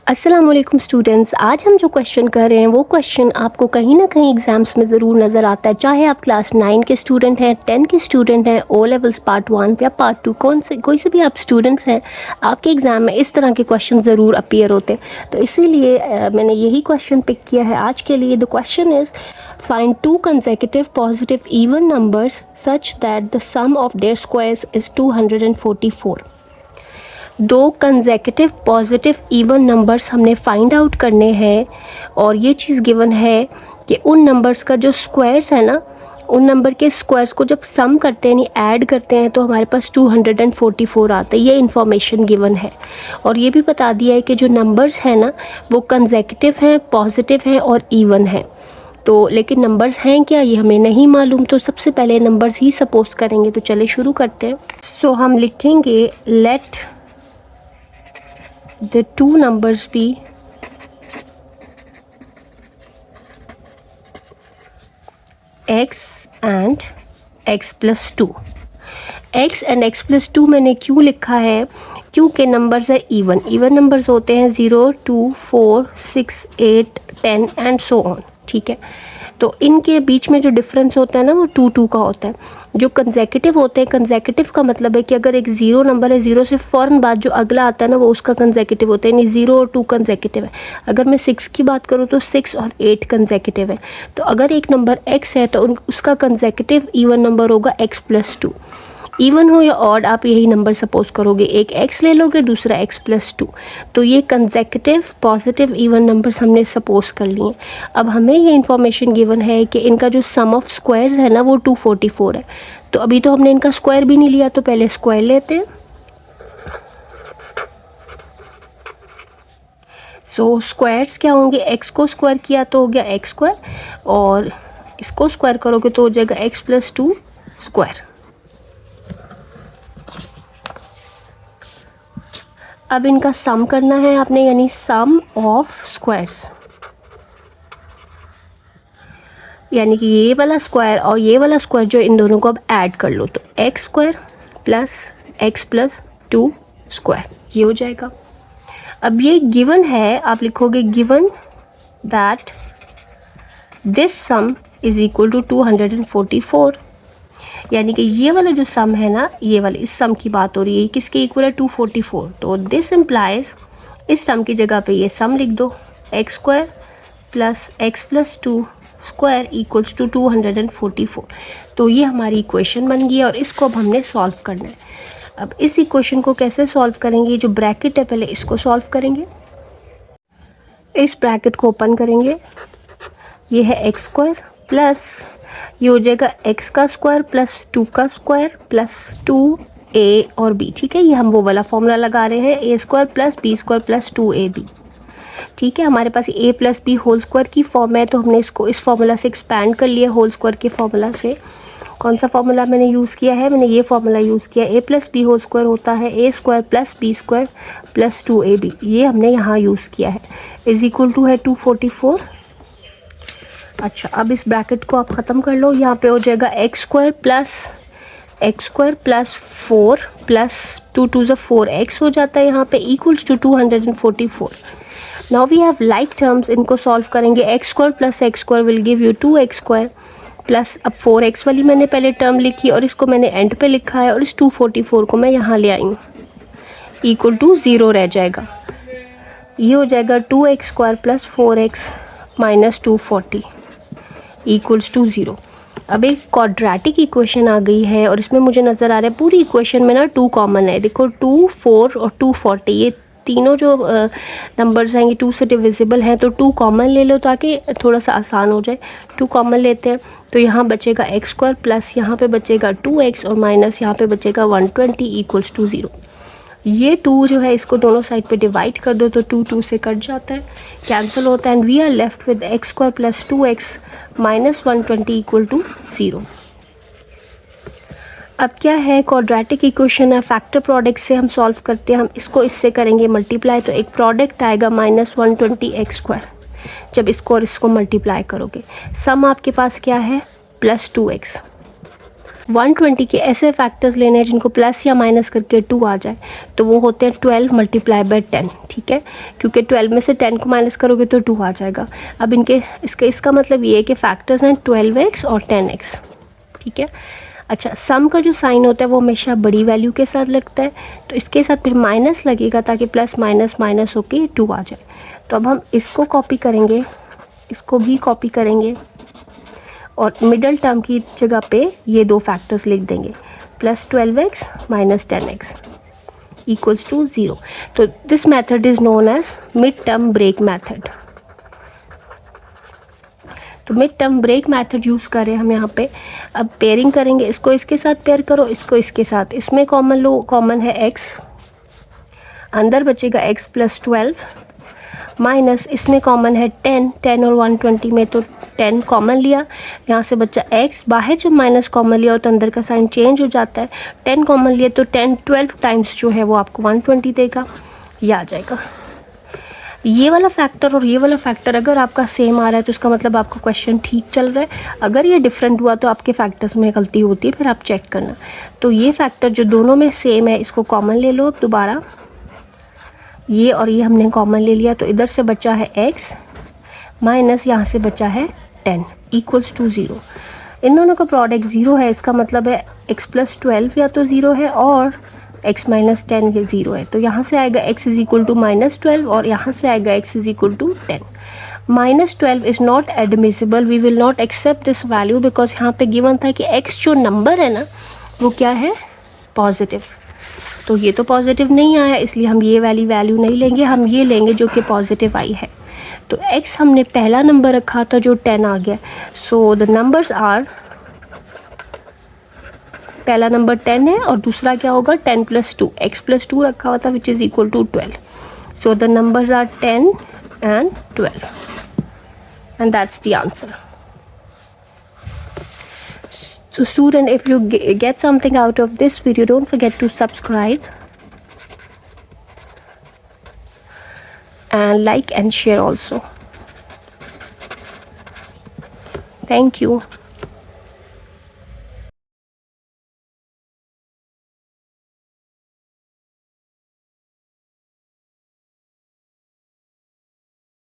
अस्सलामुअलैकुम स्टूडेंट्स, आज हम जो क्वेश्चन कर रहे हैं वो क्वेश्चन आपको कहीं ना कहीं एग्जाम्स में ज़रूर नज़र आता है। चाहे आप क्लास 9 के स्टूडेंट हैं, 10 के स्टूडेंट हैं, ओ लेवल्स पार्ट 1 या पार्ट 2, कोई से भी आप स्टूडेंट्स हैं, आपके एग्ज़ाम में इस तरह के क्वेश्चन ज़रूर अपीयर होते हैं। तो इसीलिए मैंने यही क्वेश्चन पिक किया है आज के लिए। The question is find 2 consecutive positive even numbers such that the sum of their squares is 244। दो कंसेक्यूटिव पॉजिटिव इवन नंबर्स हमने फाइंड आउट करने हैं और ये चीज़ गिवन है कि उन नंबर्स का जो स्क्वायर्स है ना, उन नंबर के स्क्वायर्स को जब सम करते हैं यानी ऐड करते हैं तो हमारे पास 244 आता है। ये इन्फॉर्मेशन गिवन है और ये भी बता दिया है कि जो नंबर्स हैं ना वो कंसेक्यूटिव हैं, पॉजिटिव हैं और इवन हैं। तो लेकिन नंबर्स हैं क्या ये हमें नहीं मालूम, तो सबसे पहले नंबर्स ही सपोज करेंगे। तो चले शुरू करते हैं। सो हम लिखेंगे late the two numbers be x and x plus 2। x and x plus 2 मैंने क्यों लिखा है? क्योंकि नंबर्स है इवन नंबर्स होते हैं 0, 2, 4, 6, 8, 10 एंड सो ऑन। ठीक है, तो इनके बीच में जो डिफरेंस होता है ना वो 2 का होता है। जो कंसेक्यूटिव होते हैं, कंसेक्यूटिव का मतलब है कि अगर एक ज़ीरो नंबर है, ज़ीरो से फ़ौरन बाद जो अगला आता है ना वो उसका कंसेक्यूटिव होता है, यानी 0 और 2 कंसेक्यूटिव है। अगर मैं 6 की बात करूँ तो 6 और 8 कंसेक्यूटिव है। तो अगर एक नंबर x है तो उसका कंसेक्यूटिव इवन नंबर होगा x प्लस 2। इवन हो या ऑड आप यही नंबर सपोज करोगे, एक x ले लोगे, दूसरा x प्लस 2। तो ये कंसेक्यूटिव पॉजिटिव इवन नंबर्स हमने सपोज कर लिए। अब हमें ये इन्फॉर्मेशन गिवन है कि इनका जो सम ऑफ स्क्वायर्स है ना वो 244 है। तो अभी तो हमने इनका स्क्वायर भी नहीं लिया, तो पहले स्क्वायर लेते हैं। सो स्क्वायर्स क्या होंगे? x को स्क्वायर किया तो हो गया x स्क्वायर और इसको स्क्वायर करोगे तो हो जाएगा x प्लस 2 स्क्वायर। अब इनका सम करना है आपने, यानी सम ऑफ स्क्वायर्स, यानी कि ये वाला स्क्वायर और ये वाला स्क्वायर जो इन दोनों को अब ऐड कर लो तो x square plus x plus 2 square ये हो जाएगा। अब ये गिवन है, आप लिखोगे given that this sum is equal to 244, यानी कि ये वाला जो सम है ना, ये वाले इस सम की बात हो रही है, किसके इक्वल है? 244। तो दिस इम्प्लाइज इस सम की जगह पे ये सम लिख दो, x square plus x plus 2 square equals to 244। तो ये हमारी इक्वेशन बन गई है और इसको अब हमने सॉल्व करना है। अब इस इक्वेशन को कैसे सॉल्व करेंगे? जो ब्रैकेट है पहले इसको सॉल्व करेंगे। इस ब्रैकेट को ओपन करेंगे, ये है एक्स स्क्वायर प्लस ये हो जाएगा एक्स का स्क्वायर प्लस 2 का स्क्वायर प्लस 2a और b। ठीक है, ये हम वो वाला फॉर्मूला लगा रहे हैं, a square plus b square plus 2ab। ठीक है, हमारे पास a plus b whole square की फॉर्म है, तो हमने इसको इस फॉर्मूला से एक्सपैंड कर लिया होल स्क्वायर के फॉर्मूला से। कौन सा फॉर्मूला मैंने यूज़ किया है? मैंने ये फॉर्मूला यूज़ किया, a plus b whole square होता है a square plus b square plus 2ab। ये हमने यहाँ यूज़ किया है, इज इक्वल टू है 244। अच्छा, अब इस ब्रैकेट को आप ख़त्म कर लो, यहाँ पे हो जाएगा एक्स स्क्वायर प्लस 4 प्लस 2 2 ज़ा 4x हो जाता है यहाँ पे equals to 244। Now we have like terms, इनको सॉल्व करेंगे। X square plus x square will give you 2x square plus अब 4x वाली मैंने पहले टर्म लिखी और इसको मैंने एंड पे लिखा है और इस 244 को मैं यहाँ ले आई हूँ, इक्वल टू 0 रह जाएगा। ये हो जाएगा 2x square plus 4x minus 240 equals to 0। अब एक क्वाड्रेटिक इक्वेशन आ गई है और इसमें मुझे नज़र आ रहा है पूरी इक्वेशन में ना 2 कॉमन है। देखो 2, 4 और 240 ये तीनों जो नंबर्स हैं ये 2 से डिविजिबल हैं, तो 2 कॉमन ले लो ताकि थोड़ा सा आसान हो जाए। 2 कॉमन लेते हैं तो यहाँ बचेगा एक्स स्क्वायर प्लस यहाँ पे बचेगा 2x और माइनस यहाँ पे बचेगा 120 इक्वल्स टू 0। ये 2 जो है इसको दोनों साइड पे डिवाइड कर दो तो 2 2 से कट जाता है, कैंसिल होता है and we are left with x square plus 2x minus 120 equal to 0। अब क्या है, क्वाड्रेटिक इक्वेशन है, फैक्टर प्रोडक्ट से हम सॉल्व करते हैं। हम इसको इससे करेंगे मल्टीप्लाई, तो एक प्रोडक्ट आएगा माइनस 120 एक्स स्क्वायर। जब इसको और इसको मल्टीप्लाई करोगे, सम आपके पास क्या है? Plus 2x। 120 के ऐसे फैक्टर्स लेने हैं जिनको प्लस या माइनस करके 2 आ जाए, तो वो होते हैं 12 मल्टीप्लाई बाय 10, ठीक है, क्योंकि 12 में से 10 को माइनस करोगे तो 2 आ जाएगा। अब इनके इसका मतलब ये है कि फैक्टर्स हैं 12x और 10x, ठीक है। अच्छा, सम का जो साइन होता है वो हमेशा बड़ी वैल्यू के साथ लगता है, तो इसके साथ फिर माइनस लगेगा ताकि प्लस माइनस माइनस होके 2 आ जाए। तो अब हम इसको कॉपी करेंगे, इसको भी कॉपी करेंगे और मिडल टर्म की जगह पे ये दो फैक्टर्स लिख देंगे, plus 12x minus 10x equals to 0। तो this method is known as mid term break method. तो mid term break method use करें हम यहाँ पे। अब पेयरिंग करेंगे, इसको इसके साथ पेयर करो, इसको इसके साथ, इसमें कॉमन लो, कॉमन है x, अंदर बचेगा x प्लस 12 माइनस इसमें कॉमन है 10 और 120 में तो 10 कॉमन लिया, यहाँ से बच्चा x, बाहर जब माइनस कॉमन लिया तो अंदर का साइन चेंज हो जाता है, 10 कॉमन लिया तो 10 12 टाइम्स जो है वो आपको 120 देगा, ये आ जाएगा। ये वाला फैक्टर और ये वाला फैक्टर अगर आपका सेम आ रहा है तो इसका मतलब आपका क्वेश्चन ठीक चल रहा है। अगर ये डिफरेंट हुआ तो आपके फैक्टर्स में गलती होती है, फिर आप चेक करना। तो ये फैक्टर जो दोनों में सेम है इसको कॉमन ले लो। अब दोबारा ये और ये हमने कॉमन ले लिया, तो इधर से बचा है x माइनस यहाँ से बचा है 10 इक्वल्स टू 0। इन दोनों का प्रोडक्ट 0 है, इसका मतलब है x प्लस 12 या तो 0 है और x माइनस 10 ये 0 है। तो यहाँ से आएगा x is equal to minus 12 और यहाँ से आएगा x is equal to 10। Minus 12 is not admissible, we will not accept this value because यहाँ पे गिवन था कि x जो नंबर है ना वो क्या है, पॉजिटिव। तो ये तो पॉजिटिव नहीं आया, इसलिए हम ये वाली वैल्यू नहीं लेंगे, हम ये लेंगे जो कि पॉजिटिव आई है। तो x हमने पहला नंबर रखा था जो 10 आ गया। सो द नंबर्स आर, पहला नंबर 10 है और दूसरा क्या होगा 10 प्लस 2, x प्लस 2 रखा हुआ था which is equal to 12। So the numbers are 10 and 12 and that's the answer. So student, if you get something out of this video, don't forget to subscribe and like and share also. Thank you.